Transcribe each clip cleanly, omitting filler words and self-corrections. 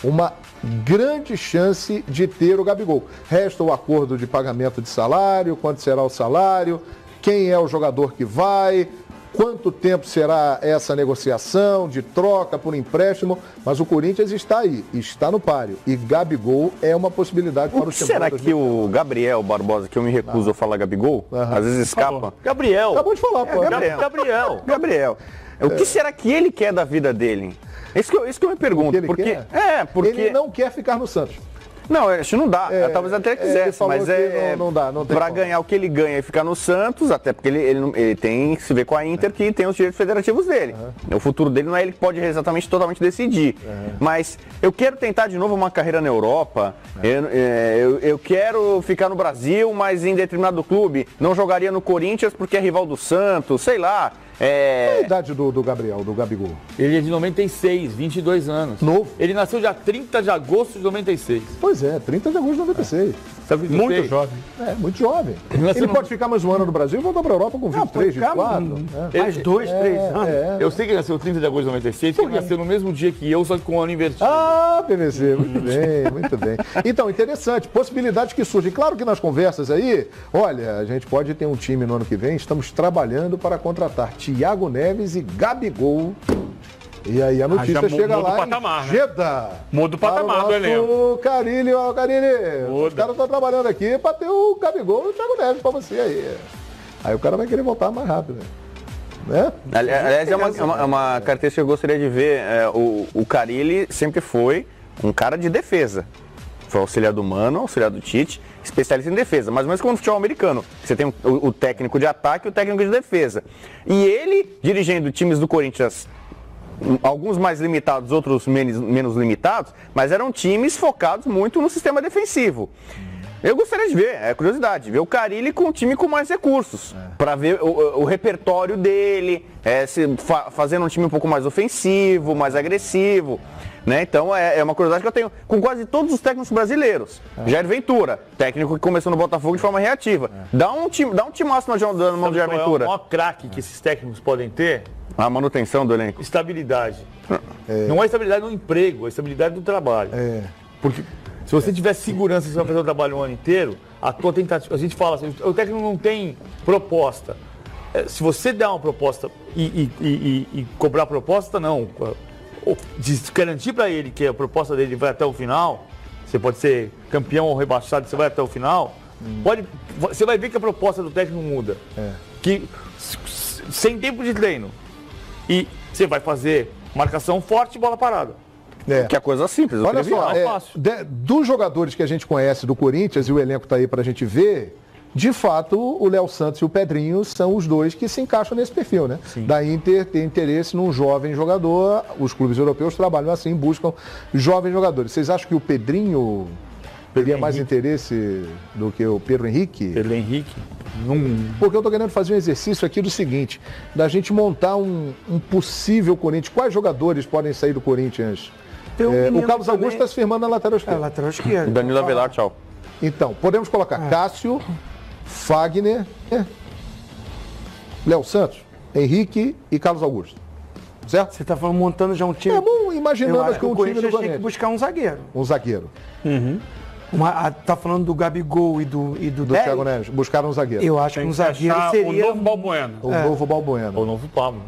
uma grande chance de ter o Gabigol. Resta o acordo de pagamento de salário, quanto será o salário, quem é o jogador que vai, quanto tempo será essa negociação de troca por empréstimo, mas o Corinthians está aí, está no páreo. E Gabigol é uma possibilidade para o time. Será que o Gabriel Barbosa, que eu me recuso a falar Gabigol, às vezes escapa? Gabriel. Acabou de falar, pô. Gabriel. O que será que ele quer da vida dele? Isso que eu me pergunto. Porque ele não quer ficar no Santos. Não, acho que não dá. Talvez até quisesse, mas não dá. Não tem pra como. ganhar o que ele ganha e ficar no Santos, até porque ele tem que se ver com a Inter, que tem os direitos federativos dele. O futuro dele não é ele que pode exatamente totalmente decidir. Mas eu quero tentar de novo uma carreira na Europa. Eu quero ficar no Brasil, mas em determinado clube. Não jogaria no Corinthians porque é rival do Santos, sei lá. Qual é a idade do Gabriel, do Gabigol? Ele é de 96, 22 anos. Novo. Ele nasceu dia 30 de agosto de 96. Pois é, 30 de agosto de 96. Sabe Muito jovem. Muito jovem. Ele pode ficar mais um ano no Brasil e voltar para a Europa com 23, 24. Mais 2, 3 anos. Eu sei que ele nasceu 30 de agosto de 96, ele nasceu no mesmo dia que eu, só que com o ano invertido. Ah, PVC, muito bem, muito bem. Então, interessante, possibilidades que surgem. Claro que nas conversas aí, olha, a gente pode ter um time no ano que vem, estamos trabalhando para contratar Thiago Neves e Gabigol. E aí a notícia chega lá patamar, em Jeddah. Muda o patamar do elenco. O Carilli, os caras estão trabalhando aqui para ter o Gabigol e o Thiago Neves para você aí. Aí o cara vai querer voltar mais rápido, né? Aliás, é uma característica que eu gostaria de ver. O Carilli sempre foi um cara de defesa. Foi auxiliar do Mano, auxiliar do Tite, especialista em defesa. Mais ou menos como no futebol americano. Você tem o técnico de ataque e o técnico de defesa. E ele, dirigindo times do Corinthians, alguns mais limitados, outros menos limitados, mas eram times focados muito no sistema defensivo. Eu gostaria de ver, curiosidade, ver o Carilli com um time com mais recursos, para ver o repertório dele, fazendo um time um pouco mais ofensivo, mais agressivo. Né? Então é uma curiosidade que eu tenho com quase todos os técnicos brasileiros. Jair Ventura, técnico que começou no Botafogo de forma reativa. Dá um timaço na mão do Jair Ventura. O maior craque que esses técnicos podem ter? A manutenção do elenco. Estabilidade. Não é estabilidade no emprego, é estabilidade no trabalho. Porque se você tiver segurança que você vai fazer o trabalho o ano inteiro, a tua tentativa, a gente fala assim, o técnico não tem proposta. Se você der uma proposta e cobrar proposta, não. De garantir para ele que a proposta dele vai até o final, você pode ser campeão ou rebaixado, você vai até o final, você vai ver que a proposta do técnico muda. Que sem tempo de treino. E você vai fazer marcação forte e bola parada. Que é coisa simples. Olha só, dos jogadores que a gente conhece do Corinthians, e o elenco está aí para a gente ver, de fato, o Léo Santos e o Pedrinho são os dois que se encaixam nesse perfil, né? Sim. Da Inter tem interesse num jovem jogador, os clubes europeus trabalham assim, buscam jovens jogadores. Vocês acham que o Pedrinho teria mais interesse do que o Pedro Henrique? Pedro Henrique? Porque eu estou querendo fazer um exercício aqui do seguinte, da gente montar um possível Corinthians. Quais jogadores podem sair do Corinthians? O Carlos Augusto está se firmando na lateral esquerda. Lateral esquerda. Danilo Avelar, tchau. Então, podemos colocar Cássio, Fagner, Léo Santos, Henrique e Carlos Augusto. Certo? Você está falando montando já um time. Imaginando que o um time Corinthians do tem que Corinthians. buscar um zagueiro. Um zagueiro. Tá falando do Gabigol e do Thiago Neves. Buscaram um zagueiro. Eu acho que um zagueiro seria... O novo Balbuena. O novo Balbuena. Ou o novo Pablo.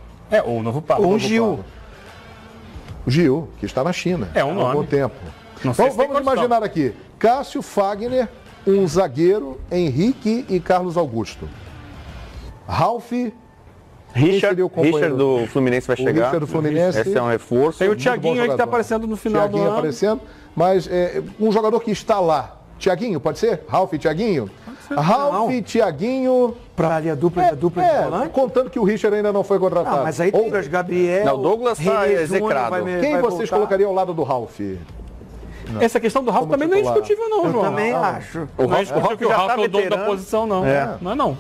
Ou o novo Pablo. Ou o Gil. O Gil, que está na China É um há nome. algum tempo. Não sei se tem Vamos condição. imaginar aqui. Cássio, Fagner, um zagueiro, Henrique e Carlos Augusto. Ralf... Richard seria o companheiro? do Fluminense vai O chegar. Richard do Fluminense. Esse é um reforço. Tem o Muito Thiaguinho bom aí que está jogador. aparecendo no final do ano. aparecendo, mas um jogador que está lá. Thiaguinho, pode ser? Ralf e Thiaguinho? Ralf e Thiaguinho. Para ali a dupla de volante? Contando que o Richard ainda não foi contratado. Não, mas aí tem Douglas Gabriel. Não, Douglas tá René execrado. Júnior Quem vai vocês voltar. colocariam ao lado do Ralf? Essa questão do Ralf Como também não é titular. discutível, não, Eu João. também acho. O Não é Ralf discutível que o já Ralf tá é o dono da veterano. posição, não. Não é não.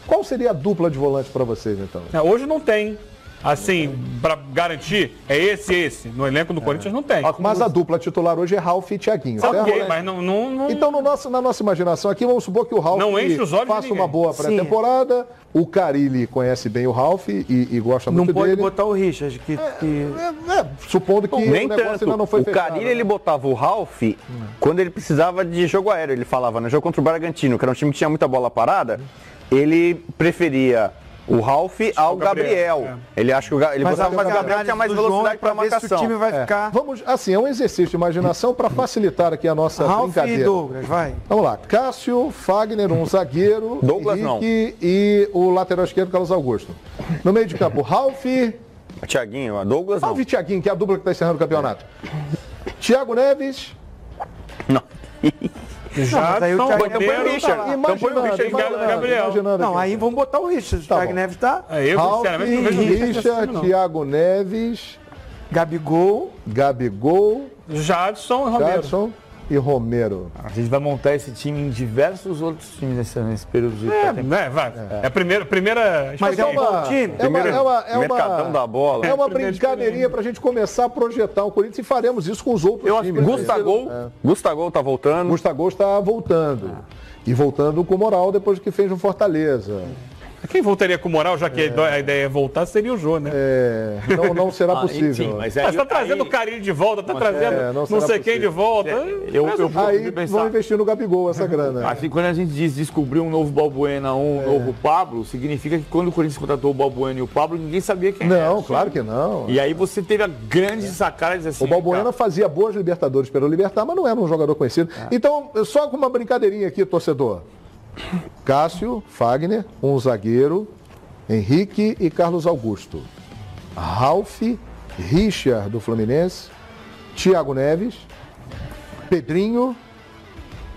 Qual seria a dupla de volante para vocês, então? Hoje não tem. assim, pra garantir, é esse. No elenco do Corinthians não tem. Mas a dupla titular hoje é Ralf e Thiaguinho. certo? Ok, mas não... Então, na nossa imaginação aqui, vamos supor que o Ralf Não enche os olhos de faça ninguém. uma boa pré-temporada. O Carille conhece bem o Ralf e gosta muito Não pode dele. botar o Richard, que... Supondo que Nem o negócio tanto. ainda não foi O fechado. Carille, ele botava o Ralf quando ele precisava de jogo aéreo. Ele falava, no jogo contra o Bragantino, que era um time que tinha muita bola parada, ele preferia o Ralf ao Gabriel. Ele acha que ele botava mais o Gabriel, que tinha mais velocidade para marcação. Se o time vai ficar... Vamos, assim, é um exercício de imaginação para facilitar aqui a nossa Ralf e brincadeira. Douglas, vai. Vamos lá, Cássio, Fagner, um zagueiro, Douglas Henrique e o lateral esquerdo, Carlos Augusto. No meio de campo, Ralf, Thiaguinho, a Douglas não. Ralf e Thiaguinho, que é a dupla que está encerrando o campeonato. Thiago Neves, Não. mas aí o Jadson, Thiago Então põe o Romero, Richard. Então põe o Richard imaginando, Gabriel. Não, aí vamos botar o Richard. O Tá Thiago bom. Neves tá... Eu, Ralf, sinceramente, não vejo o Richard nesse time, Richard, não. Thiago Neves, Gabigol. Gabigol, Jadson e Romero. Jadson e Romero. A gente vai montar esse time em diversos outros times nesse período de Vai. É a primeira... Mas é um bom time. Mercadão da bola. É uma brincadeirinha para a gente começar a projetar o Corinthians e faremos isso com os outros Eu acho que times. Gustavo tá voltando. Gustavo está voltando. E voltando com moral depois que fez no Fortaleza. Quem voltaria com moral, já que a ideia é voltar, seria o Jô, né? Não será possível. Enfim, mas Mas tá trazendo o Carille de volta, tá trazendo não não será sei quem de possível. volta. Aí vão investir no Gabigol essa grana. Assim, quando a gente diz descobrir um novo Balbuena, um novo Pablo, significa que quando o Corinthians contratou o Balbuena e o Pablo, ninguém sabia quem era. Não, claro que não. E aí você teve a grande sacada de dizer assim... O Balbuena fazia boas Libertadores pelo Libertar, mas não era um jogador conhecido. Então, só com uma brincadeirinha aqui, torcedor. Cássio, Fagner, um zagueiro, Henrique e Carlos Augusto. Ralf, Richard do Fluminense, Thiago Neves, Pedrinho,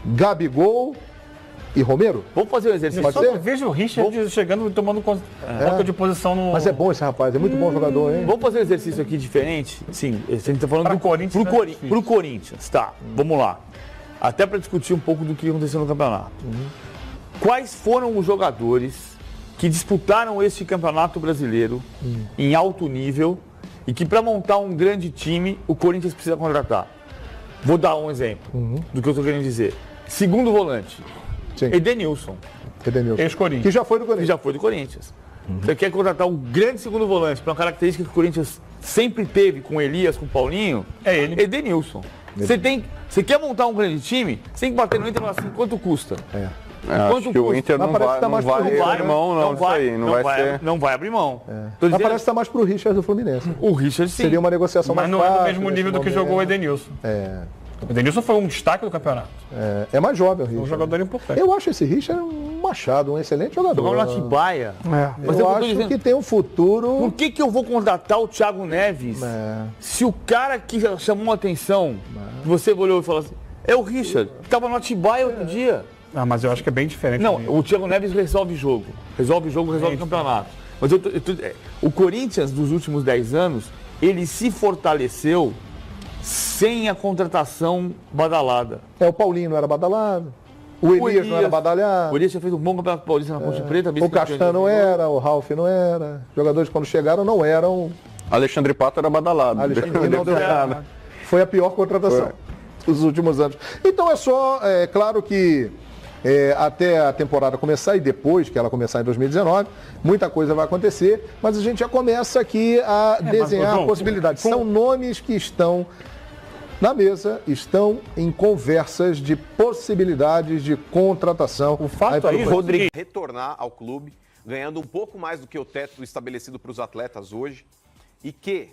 Gabigol e Romero. Vamos fazer um exercício. Pode Só ser? vejo o Richard chegando e tomando conta de posição no... Mas é bom esse rapaz, é muito bom jogador, hein? Vamos fazer um exercício aqui diferente? Sim, a gente está falando Pra Corinthians, né? pro Corinthians, tá. Vamos lá. Até para discutir um pouco do que aconteceu no campeonato. Quais foram os jogadores que disputaram este campeonato brasileiro em alto nível e que para montar um grande time o Corinthians precisa contratar? Vou dar um exemplo do que eu estou querendo dizer. Segundo volante, Sim. Edenilson, Edenilson. Ex-Corinthians. Que já foi do que Corinthians. já foi do Corinthians. Você quer contratar um grande segundo volante para uma característica que o Corinthians sempre teve com Elias, com Paulinho? É ele. Edenilson. Você quer montar um grande time? Você tem que bater no Inter e falar assim, quanto custa? Acho que o Inter Mas não parece vai, que tá mais pro Rio, abrir mão, não, isso aí. Não vai ser... Não vai abrir mão. Tô Mas dizendo, parece que está mais pro Richard do Fluminense. o Richard sim. Seria uma negociação Mas mais não fácil. é do mesmo nesse nível do que momento. jogou o Edenilson. O Edenilson foi um destaque do campeonato. É mais jovem o Um Richard. jogador importante. Eu acho esse Richard um machado, um excelente jogador. Jogou no Atibaia. Mas Eu tô acho dizendo, que tem um futuro. por que eu vou contratar o Thiago Neves se o cara que chamou a atenção, você olhou e falou assim, é o Richard, que estava no Atibaia outro dia. Ah, mas eu acho que é bem diferente. Não, mesmo. o Thiago Neves resolve jogo. Resolve o campeonato. Mas o Corinthians, dos últimos 10 anos, ele se fortaleceu sem a contratação badalada. O Paulinho não era badalado. O Elias não era badalhado. O Elias já fez um bom campeonato paulista na Ponte Preta. O Castan não era, o Ralf não era. Jogadores quando chegaram não eram. Alexandre Pato era badalado. Alexandre não deu nada. Foi a pior contratação dos últimos anos. Então claro que até a temporada começar e depois que ela começar em 2019, muita coisa vai acontecer, mas a gente já começa aqui a desenhar João, possibilidades. São nomes que estão na mesa, estão em conversas de possibilidades de contratação. O fato aí, Rodrigo, retornar ao clube, ganhando um pouco mais do que o teto estabelecido para os atletas hoje, e que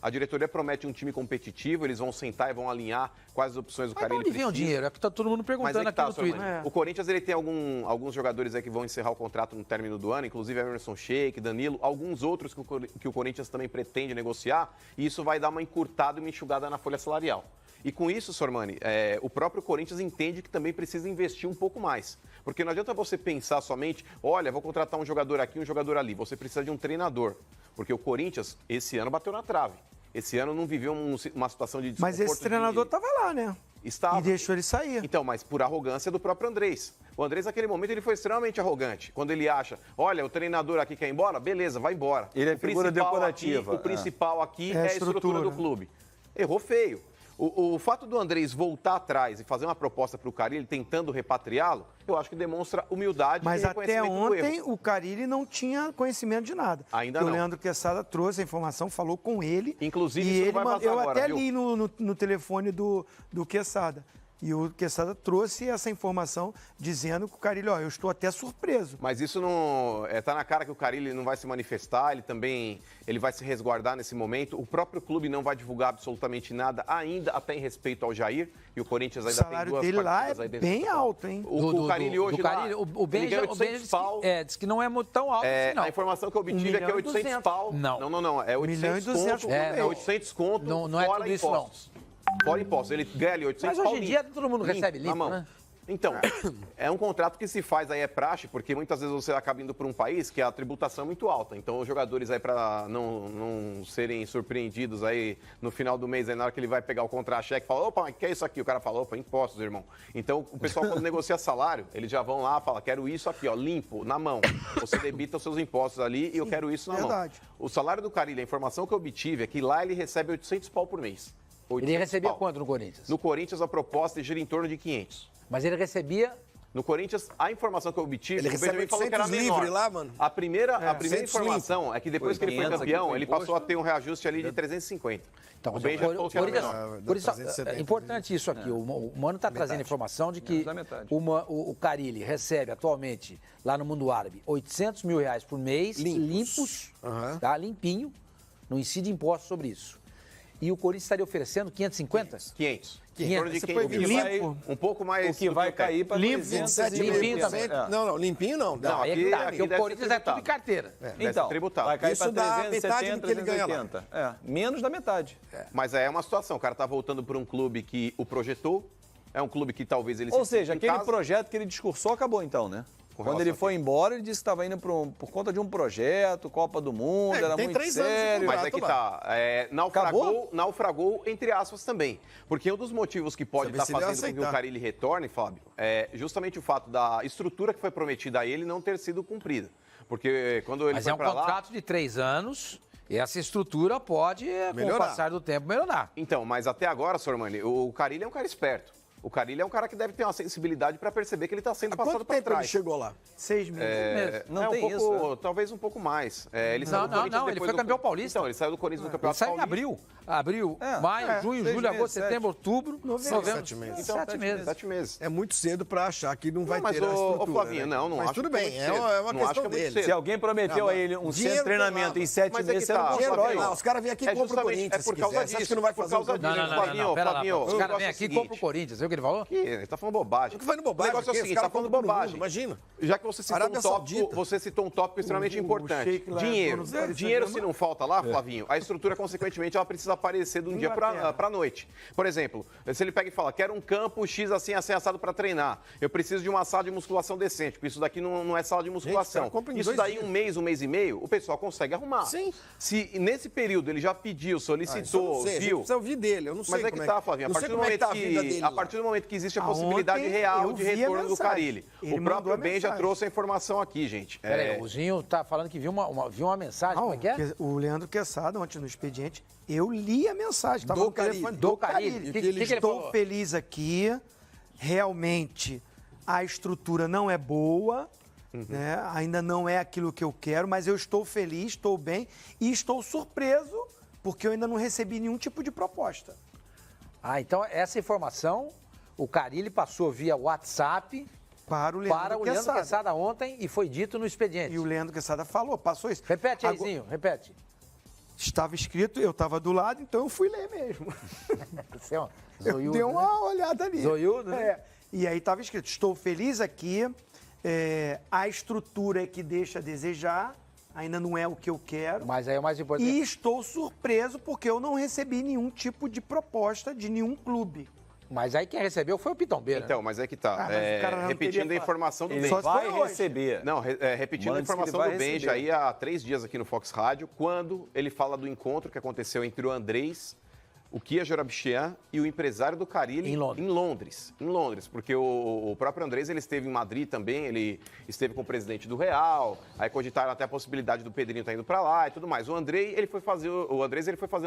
a diretoria promete um time competitivo, eles vão sentar e vão alinhar quais as opções do Mas de Carille onde vem o precisa. dinheiro? É porque tá todo mundo Mas perguntando aí que aqui tá, no Sormani. Twitter. O Corinthians ele tem alguns jogadores aí que vão encerrar o contrato no término do ano, inclusive Emerson Sheik, Danilo, alguns outros que o Corinthians também pretende negociar, e isso vai dar uma encurtada e uma enxugada na folha salarial. E com isso, Sormani, o próprio Corinthians entende que também precisa investir um pouco mais. Porque não adianta você pensar somente, olha, vou contratar um jogador aqui, um jogador ali. Você precisa de um treinador. Porque o Corinthians, esse ano, bateu na trave. Esse ano não viveu uma situação de desconforto. Mas esse treinador estava lá, né? Estava. E deixou ele sair. Então, mas por arrogância do próprio Andrés. O Andrés, naquele momento, ele foi extremamente arrogante. Quando ele acha, olha, o treinador aqui quer ir embora, beleza, vai embora. Ele é figura decorativa. O principal aqui é a estrutura do clube. Errou feio. O fato do Andrés voltar atrás e fazer uma proposta para o Carille, tentando repatriá-lo, eu acho que demonstra humildade mas e reconhecimento até do erro. ontem o Carille não tinha conhecimento de nada. Ainda Porque não. O Leandro Quesada trouxe a informação, falou com ele. Inclusive, e isso ele não vai vazar eu agora, até viu? li no telefone do Quesada. E o Quesada trouxe essa informação dizendo que o Carille, eu estou até surpreso. Mas isso não... tá na cara que o Carille não vai se manifestar, ele vai se resguardar nesse momento. O próprio clube não vai divulgar absolutamente nada ainda, até em respeito ao Jair. E o Corinthians ainda tem 2 partidas. O salário dele lá é aí dentro bem alto, hein? O Carille hoje lá, o Ben ele ganha 800 pau. Diz que não é muito tão alto assim, não. A informação que eu obtive é que é 800 pau. Não. É 800 conto. É 800 conto não é fora tudo isso, impostos. Fora impostos. Ele ganha ali 800 Mas pau hoje em dia limpo. todo mundo recebe na limpo, mão. né? Então, é um contrato que se faz aí, é praxe, porque muitas vezes você acaba indo para um país que a tributação é muito alta. Então, os jogadores aí, para não serem surpreendidos aí no final do mês, aí, na hora que ele vai pegar o contra-cheque, fala, opa, mas o que é isso aqui? O cara fala, opa, impostos, irmão. Então, o pessoal, quando negocia salário, eles já vão lá e falam, quero isso aqui, ó, limpo, na mão. Você debita os seus impostos ali e eu quero isso na mão. O salário do Carille, a informação que eu obtive é que lá ele recebe 800 pau por mês. Ele recebia pau. quanto no Corinthians? No Corinthians, a proposta gira em torno de 500. Mas ele recebia... No Corinthians, a informação que eu obtive, ele o Benjamin falou que era menor. livre lá, mano. A primeira informação é que depois que ele foi campeão, ele passou a ter um reajuste ali de 350. Então, o Benjamin falou que era menor. Por isso, é importante isso aqui. O Mano está trazendo informação de que o Carille recebe atualmente, lá no mundo árabe, 800 mil reais por mês, limpos, tá? Limpinho, não incide imposto sobre isso. E o Corinthians estaria oferecendo 550? 500. Em torno de 500. Limpo. Um pouco mais. O que vai cair para limpo. 27,5%. Não, limpinho não. Não, aqui o Corinthians é tudo de carteira. Então, tributado. vai cair Isso dá para metade do que ele ganha lá. 380. Menos da metade. Mas é uma situação. O cara tá voltando para um clube que o projetou. É um clube que talvez ele Ou se seja, sinta em aquele casa. projeto que ele discursou acabou então, né? Quando ele foi embora, ele disse que estava indo por conta de um projeto, Copa do Mundo, era tem muito 3 anos de sério. Mas é que tá. Naufragou, entre aspas, também. Porque um dos motivos que pode estar fazendo com que o Carille retorne, Fábio, é justamente o fato da estrutura que foi prometida a ele não ter sido cumprida. Porque quando ele foi pra lá... Mas é um contrato de 3 anos e essa estrutura pode, com o passar do tempo, melhorar. Então, mas até agora, Sormani, o Carille é um cara esperto. O Carille é um cara que deve ter uma sensibilidade para perceber que ele está sendo passado para trás. Ele chegou lá? 6 meses. Não tem isso. Talvez um pouco mais. Ele Não, ele foi campeão paulista. Então, ele saiu do Corinthians no Campeonato Paulista. Ele saiu em abril, maio, junho, julho, agosto, setembro, outubro, novembro. 7 meses. Então, 7 meses. 7 meses. É muito cedo para achar que não vai ter a Mas, estrutura. Flavinho, né? não mas acho tudo que é bem, muito é cedo. uma Não acho questão que é muito dele. cedo. Se alguém prometeu a ele um centro de treinamento em 7 Mas é meses, que você não tá, constrói. Flavinho. Os caras vêm aqui e compram o Corinthians. É por causa disso. Você acha que não vai fazer por causa disso. Não, pera lá. Flavinho, Os caras vêm aqui e compram o Corinthians. Viu o que ele falou? Ele tá falando bobagem. que falando bobagem, O negócio é o porque seguinte, os tá caras falando compram no bobagem. mundo, imagina. Já que você citou Arábia Saudita. você citou um tópico extremamente importante. Sheik lá, Dinheiro. dono do Dinheiro, Instagram. se não falta lá, Flavinho, a estrutura, consequentemente, ela precisa aparecer de um dia para a noite. Por exemplo, se ele pega e fala, quero um campo X assim assado para treinar. Eu preciso de uma sala de musculação decente, porque isso daqui não é sala de musculação. Gente, compra em Isso 2 daí, dias. um mês e meio, o pessoal consegue arrumar. Sim. Se nesse período ele já pediu, Isso eu solicitou, não sei, a gente viu... precisa ouvir dele, eu não sei Mas é como que tá, Flavinho. Não sei como é que tá a vida dele a lá. partir do momento que existe a Ontem possibilidade real eu de vi a retorno do mensagem. Carille. Ele O próprio mandou a Ben já mensagem. trouxe a informação aqui, gente. Peraí, o Zinho tá falando que viu uma mensagem, como é que é? O Leandro Quesada, ontem no expediente, eu li a mensagem. Estava Do no telefone Carille. do Do Carille. Carille. Que ele Estou falou? feliz aqui. Realmente, a estrutura não é boa. Né? Ainda não é aquilo que eu quero, mas eu estou feliz, estou bem e estou surpreso porque eu ainda não recebi nenhum tipo de proposta. Ah, então essa informação o Carille passou via WhatsApp Para o Leandro Quesada ontem e foi dito no expediente. E o Leandro Quesada falou, passou isso. Repete aí, Agora, Zinho, repete. estava escrito, eu estava do lado, então eu fui ler mesmo. Você é um Eu zoiudo, dei né? uma olhada ali. Zoiudo, né? É. E aí estava escrito, estou feliz aqui, a estrutura é que deixa a desejar, ainda não é o que eu quero. Mas aí é o mais importante. E estou surpreso porque eu não recebi nenhum tipo de proposta de nenhum clube. Mas aí quem recebeu foi o Pitombeira. Então, mas é que tá. Ah, mas o cara não Repetindo queria a informação do Ele Ben. Só se vai foi hoje. receber. Não, repetindo a Mano, disse que informação ele do vai Benja receber. aí há 3 dias aqui no Fox Rádio, quando ele fala do encontro que aconteceu entre o Andrés o Kia Jorabichian e o empresário do Carille em Londres, porque o próprio Andrés, ele esteve em Madrid também, ele esteve com o presidente do Real, aí cogitaram até a possibilidade do Pedrinho estar indo para lá e tudo mais. O Andrés, ele foi fazer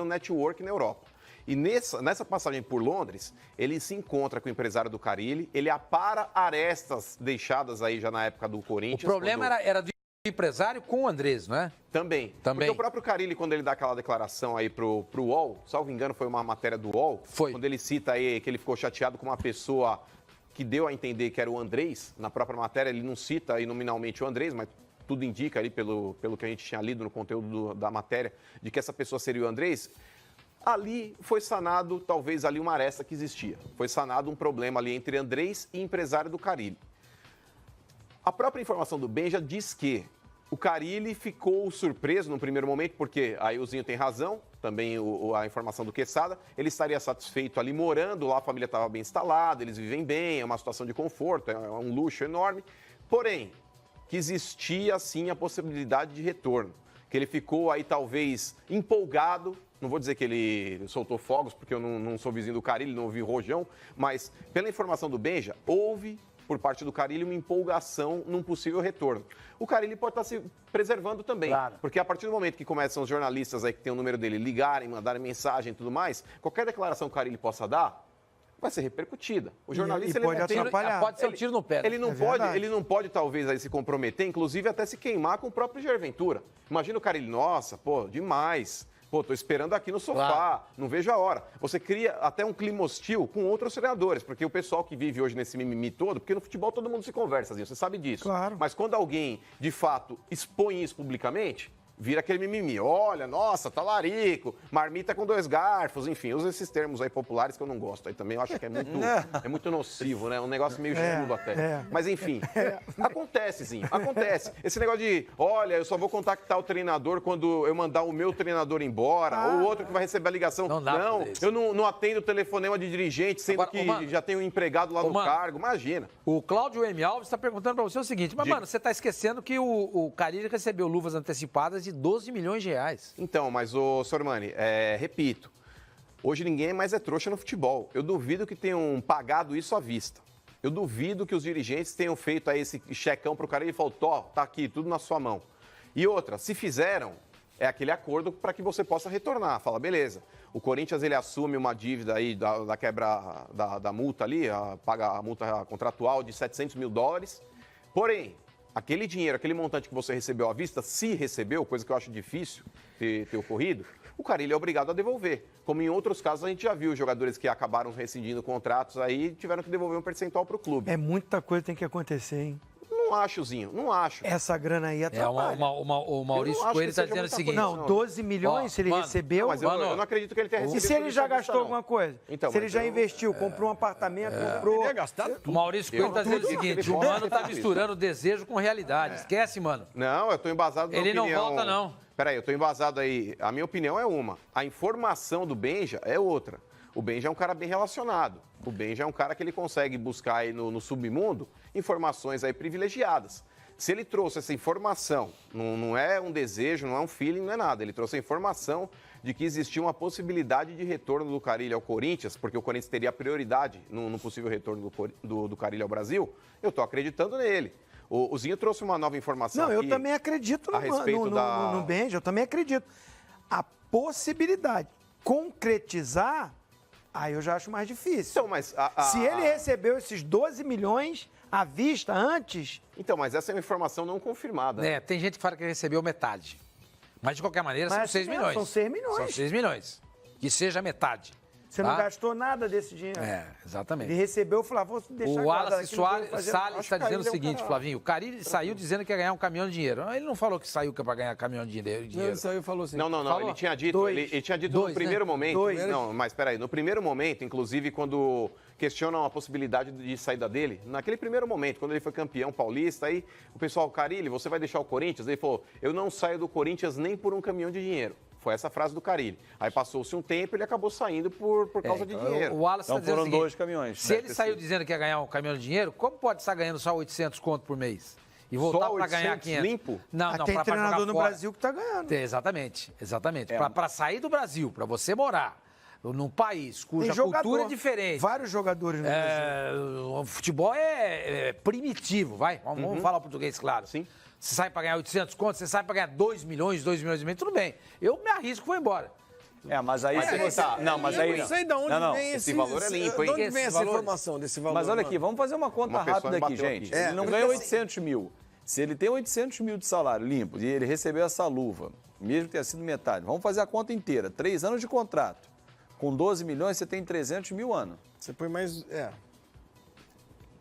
um network na Europa. E nessa passagem por Londres, ele se encontra com o empresário do Carille, ele apara arestas deixadas aí já na época do Corinthians. O problema era do empresário com o Andrés, não é? Também. Porque o próprio Carille, quando ele dá aquela declaração aí pro UOL, salvo engano, foi uma matéria do UOL, quando ele cita aí que ele ficou chateado com uma pessoa que deu a entender que era o Andrés, na própria matéria ele não cita aí nominalmente o Andrés, mas tudo indica ali pelo que a gente tinha lido no conteúdo da matéria, de que essa pessoa seria o Andrés. Ali foi sanado, talvez, ali uma aresta que existia. Foi sanado um problema ali entre Andrés e empresário do Carille. A própria informação do Benja diz que o Carille ficou surpreso no primeiro momento, porque aí o Zinho tem razão, também a informação do Quesada, ele estaria satisfeito ali morando lá, a família estava bem instalada, eles vivem bem, é uma situação de conforto, é um luxo enorme. Porém, que existia sim a possibilidade de retorno, que ele ficou aí talvez empolgado. Não vou dizer que ele soltou fogos, porque eu não sou vizinho do Carille, não ouvi rojão, mas pela informação do Benja, houve, por parte do Carille, uma empolgação num possível retorno. O Carille pode estar se preservando também, porque a partir do momento que começam os jornalistas aí que tem o número dele ligarem, mandarem mensagem e tudo mais, qualquer declaração que o Carille possa dar, vai ser repercutida. O jornalista pode atrapalhar. Pode ser um tiro no pé. Ele não pode talvez aí se comprometer, inclusive até se queimar com o próprio Jair Ventura. Imagina o Carille, nossa, pô, demais. Pô, tô esperando aqui no sofá, não vejo a hora. Você cria até um clima hostil com outros treinadores, porque o pessoal que vive hoje nesse mimimi todo, porque no futebol todo mundo se conversa, você sabe disso. Claro. Mas quando alguém, de fato, expõe isso publicamente, vira aquele mimimi. Olha, nossa, talarico, marmita com 2 garfos, enfim, usa esses termos aí populares que eu não gosto. Aí também eu acho que é muito nocivo, né? Um negócio meio chulo até. Mas enfim, acontece, Zinho, acontece. Esse negócio de, olha, eu só vou contactar o treinador quando eu mandar o meu treinador embora, ou outro que vai receber a ligação. Não, eu não atendo o telefonema de dirigente, sendo agora, que já tem um empregado lá no cargo. Imagina. O Cláudio M. Alves está perguntando para você o seguinte, mas, mano, você está esquecendo que o Carille recebeu luvas antecipadas de 12 milhões de reais. Então, mas, ô Sormani, repito, hoje ninguém mais é trouxa no futebol. Eu duvido que tenham pagado isso à vista. Eu duvido que os dirigentes tenham feito aí esse checão pro cara e falou, tá aqui, tudo na sua mão. E outra, se fizeram, é aquele acordo para que você possa retornar. Fala, beleza, o Corinthians ele assume uma dívida aí da quebra da multa ali, paga a multa contratual de $700 mil. Porém, aquele dinheiro, aquele montante que você recebeu à vista, se recebeu, coisa que eu acho difícil ter ocorrido, o Carille é obrigado a devolver. Como em outros casos a gente já viu jogadores que acabaram rescindindo contratos aí tiveram que devolver um percentual para o clube. É muita coisa que tem que acontecer, hein? Não acho, Zinho, não acho. Essa grana aí atrapalha. O Maurício Coelho está dizendo o seguinte. Não, 12 milhões se ele recebeu. Mas eu não acredito que ele tenha recebido. E se ele já gastou alguma coisa? Então, se ele já investiu, comprou um apartamento, comprou... Ele ia gastar tudo. O Maurício Coelho está dizendo o seguinte, o Mano está misturando desejo com realidade. Esquece, Mano. Não, eu estou embasado na opinião. Ele não volta, não. Peraí, eu estou embasado aí. A minha opinião é uma. A informação do Benja é outra. O Benja é um cara bem relacionado. O Benja é um cara que ele consegue buscar aí no submundo informações aí privilegiadas. Se ele trouxe essa informação, não é um desejo, não é um feeling, não é nada. Ele trouxe a informação de que existia uma possibilidade de retorno do Carille ao Corinthians, porque o Corinthians teria prioridade no possível retorno do Carille ao Brasil. Eu estou acreditando nele. O Zinho trouxe uma nova informação aqui. Não, eu também acredito no Benja, eu também acredito. A possibilidade, concretizar, aí eu já acho mais difícil. Então, mas se ele recebeu esses 12 milhões à vista antes... Então, mas essa é uma informação não confirmada. Tem gente que fala que recebeu metade. Mas, de qualquer maneira, são 6 milhões. São 6 milhões. São 6 milhões. Que seja metade. Você não gastou nada desse dinheiro. Exatamente. Ele recebeu e falou, vou deixar o Wallace Salles está dizendo o seguinte, Flavinho, o Carille saiu dizendo que ia ganhar um caminhão de dinheiro. Ele não falou que saiu para ganhar caminhão de dinheiro. Não, ele saiu e falou assim. Não, ele tinha dito, ele tinha dito no primeiro momento. Não, mas peraí, no primeiro momento, inclusive, quando questionam a possibilidade de saída dele, naquele primeiro momento, quando ele foi campeão paulista, aí o pessoal, Carille, você vai deixar o Corinthians? Ele falou, eu não saio do Corinthians nem por um caminhão de dinheiro. Foi essa frase do Carille. Aí passou-se um tempo e ele acabou saindo por causa de dinheiro. O Wallace então foram 2 caminhões. Se ele saiu dizendo que ia ganhar um caminhão de dinheiro, como pode estar ganhando só 800 conto por mês? E voltar para ganhar 500? Limpo? Não, tem para treinador jogar no fora. Brasil que está ganhando. Exatamente. Para sair do Brasil, para você morar, num país cuja cultura é diferente. Vários jogadores no Brasil. O futebol é primitivo, vai. Vamos falar o português, claro. Sim. Você sai para ganhar 800 contos, você sai para ganhar 2 milhões e meio, tudo bem. Eu me arrisco e vou embora. Mas aí você tá. Não, mas aí. Eu não sei de onde vem esse valor é limpo, hein? De onde vem essa valor? informação desse valor? Mas olha aqui, vamos fazer uma conta rápida aqui, gente. Ele não ganha 800 mil. Se ele tem 800 mil de salário limpo e ele recebeu essa luva, mesmo que tenha sido metade, vamos fazer a conta inteira. 3 anos de contrato. Com 12 milhões, você tem 300 mil ano. Você põe mais...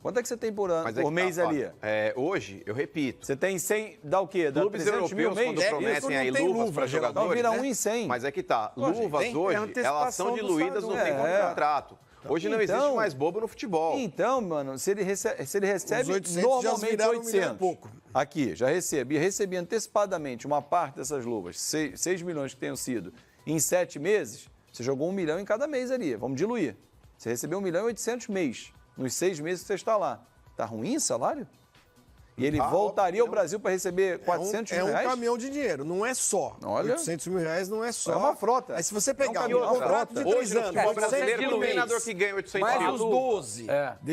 Quanto é que você tem por ano, por mês ali? Hoje, eu repito. Você tem 100, dá o quê? Dá Clubes 300 mil europeus, mês? quando prometem aí luvas para jogadores, então vira 1 em 100. Mas é que tá, luvas hoje, elas são diluídas no tempo do contrato. Hoje não existe mais bobo no futebol. Então, mano, se ele recebe normalmente 800, pouco. Aqui, já recebi antecipadamente uma parte dessas luvas, 6 milhões que tenham sido, em 7 meses, você jogou 1 milhão em cada mês ali, vamos diluir. Você recebeu 1 milhão e 800 mês, nos 6 meses que você está lá. Tá ruim esse salário? E ele voltaria ao Brasil para receber 400 mil reais? É um caminhão de dinheiro, não é só. Olha. 800 mil reais não é só. É uma frota. Aí se você pegar um contrato de 3 anos, o brasileiro tem um treinador que ganha 800 mil. mais os 12.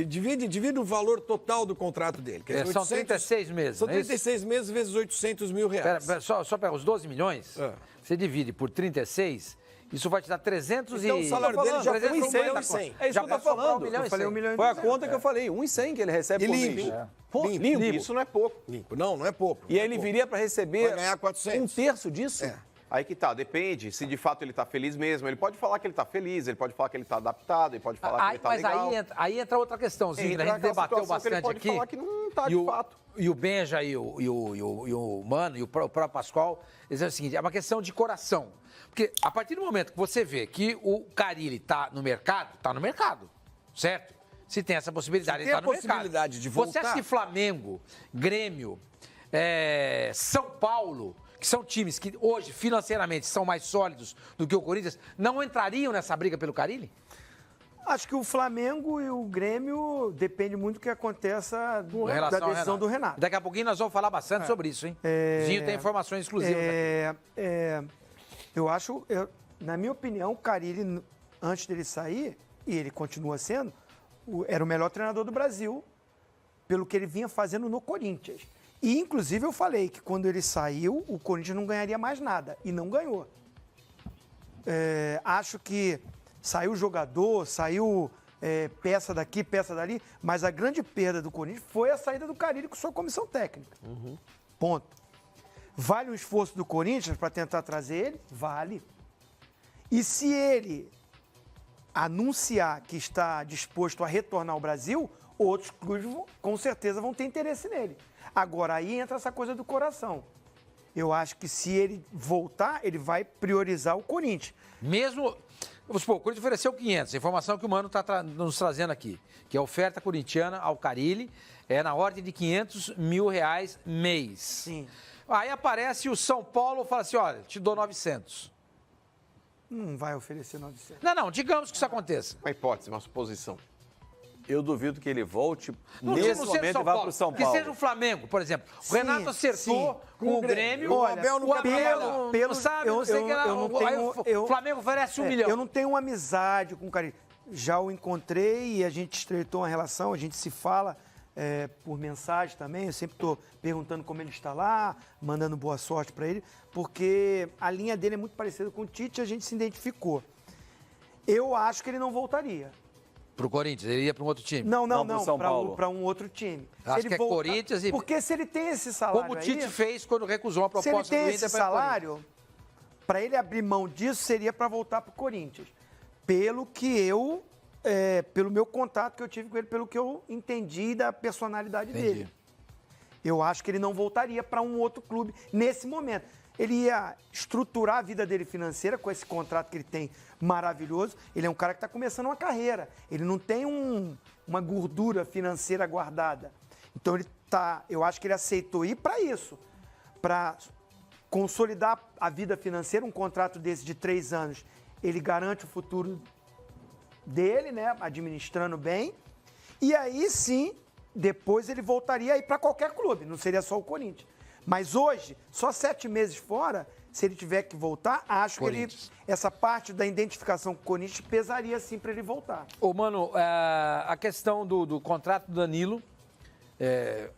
Divide o valor total do contrato dele. Quer dizer, São 36 meses. São 36 meses vezes 800 mil reais. Pera, só pega os 12 milhões, você divide por 36, isso vai te dar 300 então, e... o salário dele já foi 1 milhão e 100. É isso que eu tô falando. Eu falei 1 milhão e 100. Foi a conta que eu falei, 1,100 que ele recebe por mês. Limpo. Isso não é pouco. Limpo. Não é pouco. E aí ele viria para receber vai ganhar 400. 1/3 disso? Aí que tá, depende se de fato ele tá feliz mesmo. Ele pode falar que ele tá feliz, ele pode falar que ele tá adaptado, ele pode falar que ele tá legal. Mas aí entra outra questãozinha, que a gente debateu bastante ele pode aqui. falar que não tá de fato. E o Benja e o Mano e o próprio Pascoal, eles dizem o seguinte, é uma questão de coração. Porque a partir do momento que você vê que o Carille está no mercado, certo? Se tem essa possibilidade, ele está no mercado. Tem a possibilidade de voltar. Você acha que Flamengo, Grêmio, São Paulo, que são times que hoje financeiramente são mais sólidos do que o Corinthians, não entrariam nessa briga pelo Carille? Acho que o Flamengo e o Grêmio depende muito do que aconteça da decisão do Renato. Daqui a pouquinho nós vamos falar bastante sobre isso, hein? Zinho tem informações exclusivas. Eu acho, na minha opinião, o Carille, antes dele sair, e ele continua sendo, era o melhor treinador do Brasil, pelo que ele vinha fazendo no Corinthians. E, inclusive, eu falei que quando ele saiu, o Corinthians não ganharia mais nada. E não ganhou. Acho que saiu jogador, saiu peça daqui, peça dali, mas a grande perda do Corinthians foi a saída do Carille com sua comissão técnica. Ponto. Vale o esforço do Corinthians para tentar trazer ele? Vale. E se ele anunciar que está disposto a retornar ao Brasil, outros clubes com certeza vão ter interesse nele. Agora, aí entra essa coisa do coração. Eu acho que se ele voltar, ele vai priorizar o Corinthians. Mesmo, vamos supor, o Corinthians ofereceu 500, a informação que o Mano está nos trazendo aqui, que a oferta corintiana ao Carille é na ordem de 500 mil reais mês. Sim. Aí aparece o São Paulo e fala assim, olha, te dou 900. Não vai oferecer 900. Não, digamos que isso aconteça. Uma hipótese, uma suposição. Eu duvido que ele volte Não, nesse momento e vá para o São Paulo. Que seja o Flamengo, por exemplo. O Renato acertou com o Grêmio. Olha, o Abel, sabe, eu não tenho, o Flamengo oferece 1 milhão. Eu não tenho uma amizade com o Carille. Já o encontrei e a gente estreitou uma relação, a gente se fala por mensagem também. Eu sempre estou perguntando como ele está lá, mandando boa sorte para ele, porque a linha dele é muito parecida com o Tite e a gente se identificou. Eu acho que ele não voltaria. Para o Corinthians? Ele ia para um outro time? Não, para um outro time. Acho que é Corinthians e... Porque se ele tem esse salário como o Tite fez quando recusou a proposta do Inter. Se ele tem esse salário, para ele abrir mão disso, seria para voltar para o Corinthians. Pelo que eu... pelo meu contato que eu tive com ele, pelo que eu entendi da personalidade dele. Eu acho que ele não voltaria para um outro clube nesse momento. Ele ia estruturar a vida dele financeira com esse contrato que ele tem maravilhoso. Ele é um cara que está começando uma carreira. Ele não tem uma gordura financeira guardada. Então eu acho que ele aceitou ir para isso, para consolidar a vida financeira. Um contrato desse de 3 anos, ele garante o futuro dele, né, administrando bem, e aí sim, depois ele voltaria a ir para qualquer clube, não seria só o Corinthians. Mas hoje, só 7 meses fora, se ele tiver que voltar, acho que essa parte da identificação com o Corinthians pesaria sim para ele voltar. Ô, mano, a questão do contrato do Danilo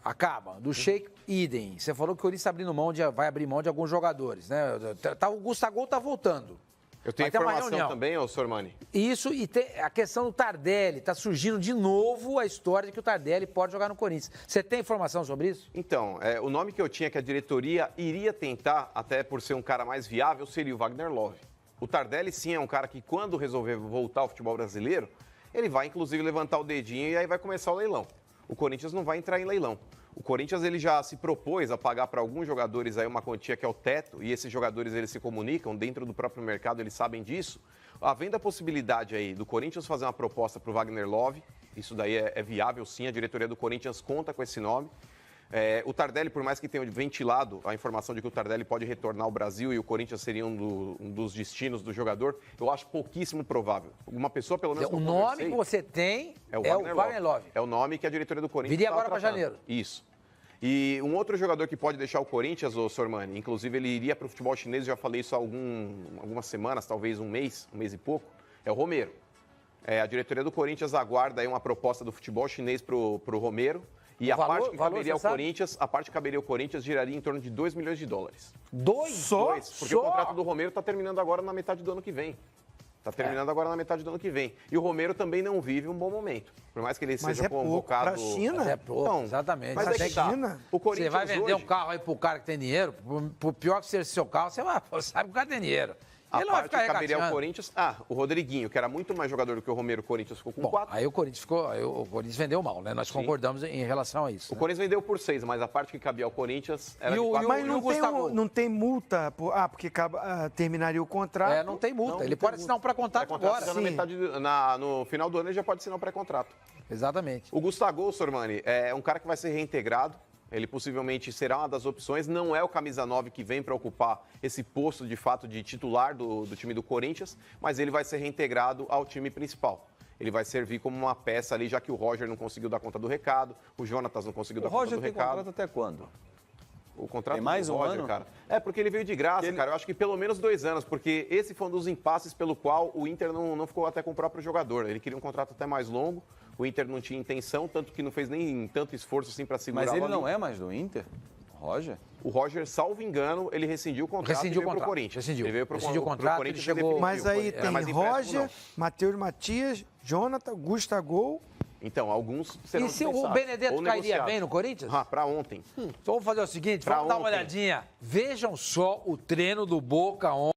acaba. Do Sheik, idem. Você falou que o Corinthians vai abrir mão de alguns jogadores, né? O Gustavo tá voltando. Eu tenho informação também, ô Sormani. Isso, e tem a questão do Tardelli. Está surgindo de novo a história de que o Tardelli pode jogar no Corinthians. Você tem informação sobre isso? Então, o nome que eu tinha que a diretoria iria tentar, até por ser um cara mais viável, seria o Wagner Love. O Tardelli, sim, é um cara que quando resolver voltar ao futebol brasileiro, ele vai, inclusive, levantar o dedinho e aí vai começar o leilão. O Corinthians não vai entrar em leilão. O Corinthians ele já se propôs a pagar para alguns jogadores aí uma quantia que é o teto, e esses jogadores eles se comunicam dentro do próprio mercado, eles sabem disso. Havendo a possibilidade aí do Corinthians fazer uma proposta para o Wagner Love, isso daí é viável sim, a diretoria do Corinthians conta com esse nome. O Tardelli, por mais que tenha ventilado a informação de que o Tardelli pode retornar ao Brasil e o Corinthians seria um dos destinos do jogador, eu acho pouquíssimo provável. Uma pessoa, pelo menos... O nome que você tem é o Wagner Love. É o nome que a diretoria do Corinthians viria agora para janeiro. Isso. E um outro jogador que pode deixar o Corinthians, o Sormani, inclusive ele iria para o futebol chinês, já falei isso há algumas semanas, talvez um mês e pouco, é o Romero. A diretoria do Corinthians aguarda aí uma proposta do futebol chinês para o Romero. E a parte que caberia ao Corinthians giraria em torno de 2 milhões de dólares. Só? Porque o contrato do Romero está terminando agora na metade do ano que vem. E o Romero também não vive um bom momento. Por mais que ele seja convocado... Para a China? Mas é pouco, então, exatamente. Mas é China. Você vai vender um carro aí pro cara que tem dinheiro, por pior que seja seu carro, você sabe que o cara tem dinheiro. A parte que caberia ao Corinthians... o Rodriguinho, que era muito mais jogador do que o Romero, o Corinthians ficou com 4. Aí o Corinthians vendeu mal, né? Nós concordamos em relação a isso. O Corinthians vendeu por 6, mas a parte que cabia ao Corinthians era de 4. Mas não tem multa, porque terminaria o contrato. Não tem multa. Ele pode assinar um pré-contrato agora. No final do ano ele já pode assinar um pré-contrato. Exatamente. O Gustavo, Sormani, é um cara que vai ser reintegrado. Ele possivelmente será uma das opções. Não é o camisa 9 que vem para ocupar esse posto, de fato, de titular do time do Corinthians, mas ele vai ser reintegrado ao time principal. Ele vai servir como uma peça ali, já que o Roger não conseguiu dar conta do recado, o Jonatas não conseguiu dar conta do recado. O Roger tem contrato até quando? O contrato tem mais do Roger, ano? Cara. Porque ele veio de graça, cara. Eu acho que pelo menos 2 anos, porque esse foi um dos impasses pelo qual o Inter não ficou até com o próprio jogador. Ele queria um contrato até mais longo. O Inter não tinha intenção, tanto que não fez nem tanto esforço assim para segurar. Mas ele não é mais do Inter? Roger? O Roger, salvo engano, ele rescindiu o contrato e veio para o Corinthians. Ele veio rescindiu o contrato, ele chegou... Mas aí tem Roger, Matheus Matias, Jonathan, Gustavo... Então, alguns serão dispensados. E se o Benedetto cairia bem no Corinthians? Para ontem. Então vamos fazer o seguinte, vamos dar uma olhadinha. Vejam só o treino do Boca ontem.